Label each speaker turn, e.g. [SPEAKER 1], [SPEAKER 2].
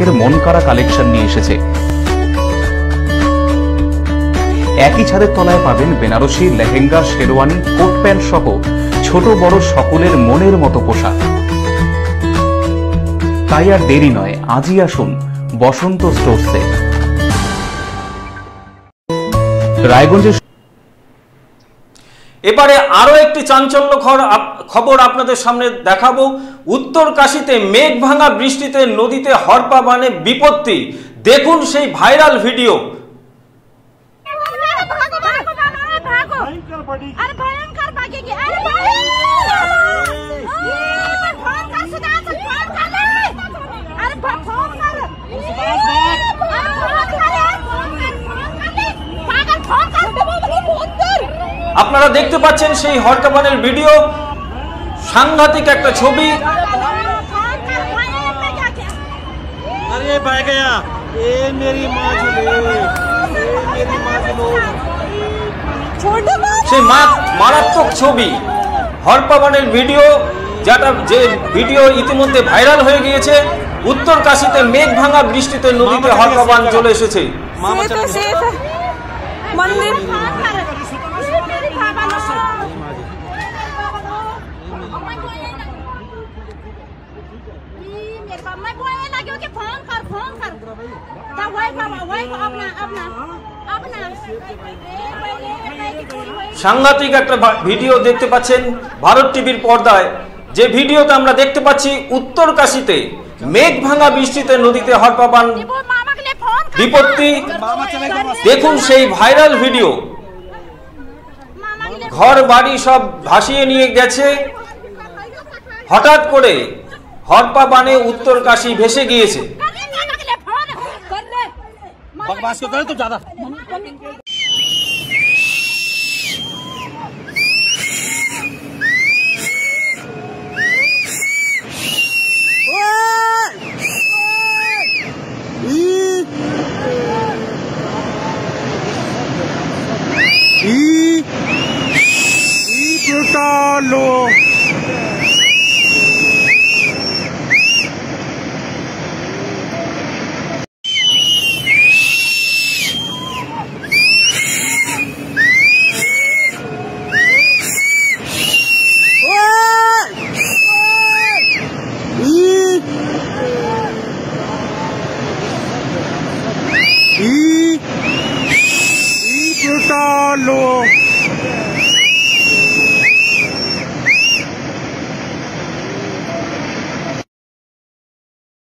[SPEAKER 1] সিল্কের মনকাড়া কালেকশন নিয়ে এসেছে। একই ছাদের তলায় পাবেন বেনারসি, লেহেঙ্গা, শেরওয়ানি, কোট প্যান্ট সহ ছোট বড় সকলের মনের মতো পোশাক। তাই আর দেরি নয়, আজই আসুন বসন্ত স্টোরসে। রায়গঞ্জের
[SPEAKER 2] এবারে আরো একটি চাঞ্চল্যকর খবর আপনাদের সামনে দেখাবো। উত্তর কাশীতে মেঘ ভাঙা বৃষ্টিতে নদীতে হরপা বানে বিপত্তি। দেখুন সেই ভাইরাল ভিডিও। আপনারা দেখতে পাচ্ছেন সেই হরকাবানের ভিডিও। সাংঘাতিক একটা ছবি। সেই মারাত্মক ছবি হরকাবানের ভিডিও, যে ভিডিও ইতিমধ্যে ভাইরাল হয়ে গিয়েছে। উত্তর কাশীতে মেঘ ভাঙা বৃষ্টিতে নদীতে হরকাবান চলে এসেছে। সাংঘাতিক একটা ভিডিও দেখতে পাচ্ছেন ভারত টিভির পর্দায়। যে ভিডিওতে আমরা দেখতে পাচ্ছি উত্তর কাশীতে মেঘ ভাঙা বৃষ্টিতে নদীতে হরপাবান বিপত্তি। দেখুন সেই ভাইরাল ভিডিও। ঘর বাড়ি সব ভাসিয়ে নিয়ে গেছে। হঠাৎ করে হরপা বানে উত্তর কাশী ভেসে গিয়েছে।
[SPEAKER 3] लो